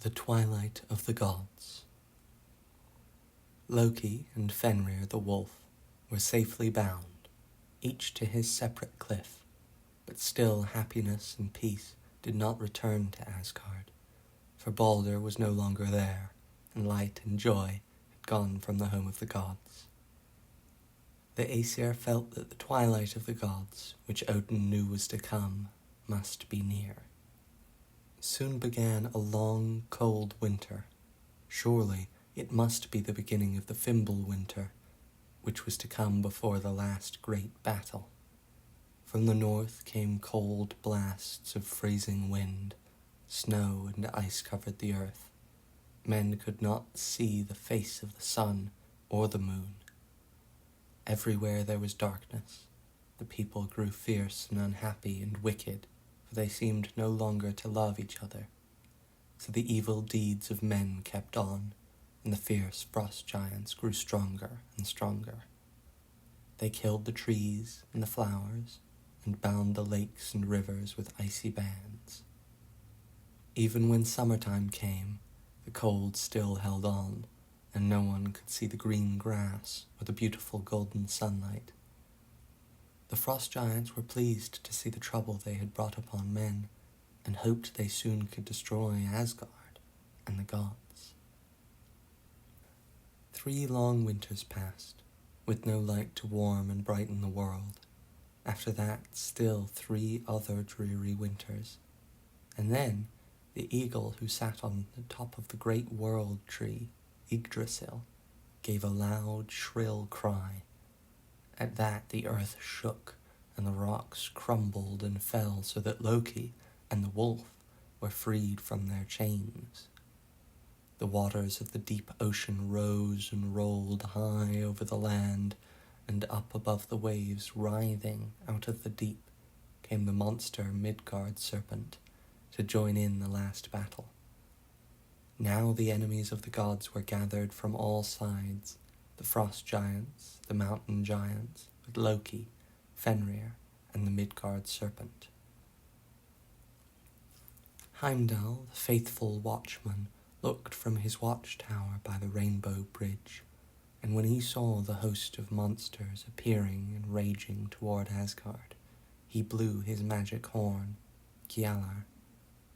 The Twilight of the Gods. Loki and Fenrir the wolf were safely bound, each to his separate cliff, but still happiness and peace did not return to Asgard, for Balder was no longer there, and light and joy had gone from the home of the gods. The Aesir felt that the twilight of the gods, which Odin knew was to come, must be near. Soon began a long, cold winter. Surely it must be the beginning of the Fimbul winter, which was to come before the last great battle. From the north came cold blasts of freezing wind. Snow and ice covered the earth. Men could not see the face of the sun or the moon. Everywhere there was darkness. The people grew fierce and unhappy and wicked, for they seemed no longer to love each other. So the evil deeds of men kept on, and the fierce frost giants grew stronger and stronger. They killed the trees and the flowers, and bound the lakes and rivers with icy bands. Even when summertime came, the cold still held on, and no one could see the green grass or the beautiful golden sunlight. The frost giants were pleased to see the trouble they had brought upon men, and hoped they soon could destroy Asgard and the gods. 3 long winters passed, with no light to warm and brighten the world. After that, still 3 other dreary winters. And then the eagle who sat on the top of the great world tree, Yggdrasil, gave a loud, shrill cry. At that the earth shook, and the rocks crumbled and fell so that Loki and the wolf were freed from their chains. The waters of the deep ocean rose and rolled high over the land, and up above the waves, writhing out of the deep, came the monster Midgard serpent to join in the last battle. Now the enemies of the gods were gathered from all sides, the frost giants, the mountain giants, with Loki, Fenrir, and the Midgard serpent. Heimdall, the faithful watchman, looked from his watchtower by the rainbow bridge, and when he saw the host of monsters appearing and raging toward Asgard, he blew his magic horn, Gjallar,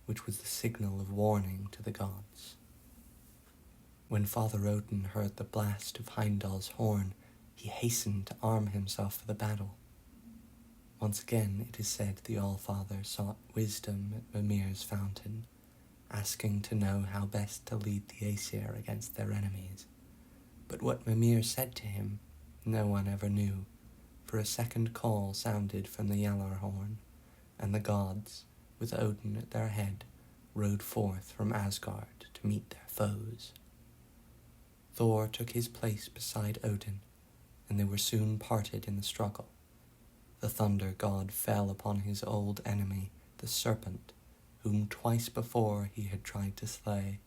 which was the signal of warning to the gods. When Father Odin heard the blast of Heimdall's horn, he hastened to arm himself for the battle. Once again, it is said, the All-Father sought wisdom at Mimir's fountain, asking to know how best to lead the Aesir against their enemies. But what Mimir said to him, no one ever knew, for a second call sounded from the Gjallar horn, and the gods, with Odin at their head, rode forth from Asgard to meet their foes. Thor took his place beside Odin, and they were soon parted in the struggle. The thunder god fell upon his old enemy, the serpent, whom twice before he had tried to slay,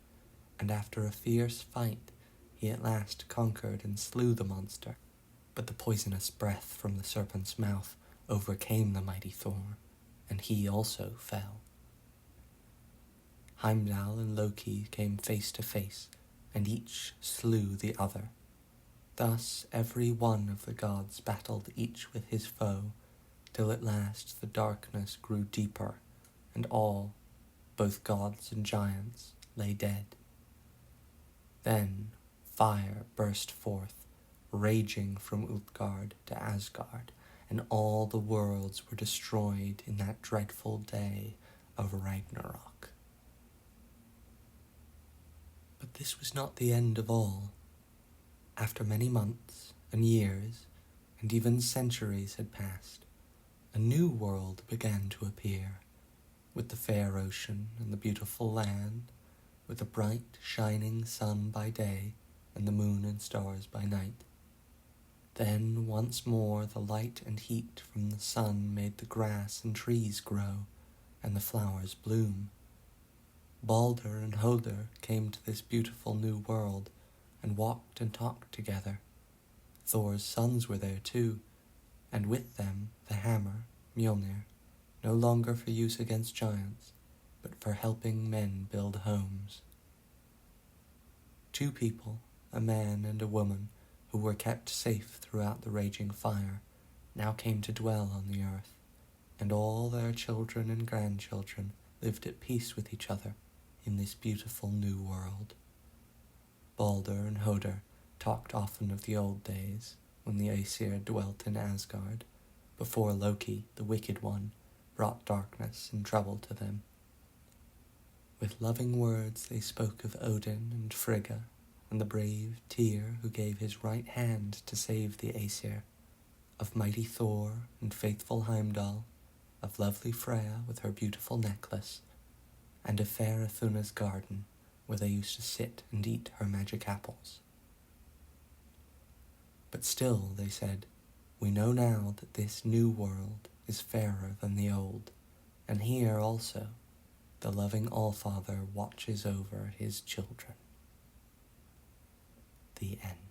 and after a fierce fight he at last conquered and slew the monster. But the poisonous breath from the serpent's mouth overcame the mighty Thor, and he also fell. Heimdall and Loki came face to face, and each slew the other. Thus every one of the gods battled each with his foe, till at last the darkness grew deeper, and all, both gods and giants, lay dead. Then fire burst forth, raging from Utgard to Asgard, and all the worlds were destroyed in that dreadful day of Ragnarok. But this was not the end of all. After many months and years, and even centuries had passed, a new world began to appear, with the fair ocean and the beautiful land, with the bright, shining sun by day and the moon and stars by night. Then once more the light and heat from the sun made the grass and trees grow, and the flowers bloom. Balder and Hodr came to this beautiful new world, and walked and talked together. Thor's sons were there too, and with them the hammer, Mjolnir, no longer for use against giants, but for helping men build homes. 2 people, a man and a woman, who were kept safe throughout the raging fire, now came to dwell on the earth, and all their children and grandchildren lived at peace with each other in this beautiful new world. Balder and Hodor talked often of the old days when the Aesir dwelt in Asgard, before Loki, the wicked one, brought darkness and trouble to them. With loving words they spoke of Odin and Frigga, and the brave Tyr who gave his right hand to save the Aesir, of mighty Thor and faithful Heimdall, of lovely Freya with her beautiful necklace, and of fair Athuna's garden, where they used to sit and eat her magic apples. But still, they said, we know now that this new world is fairer than the old, and here also the loving Allfather watches over his children. The end.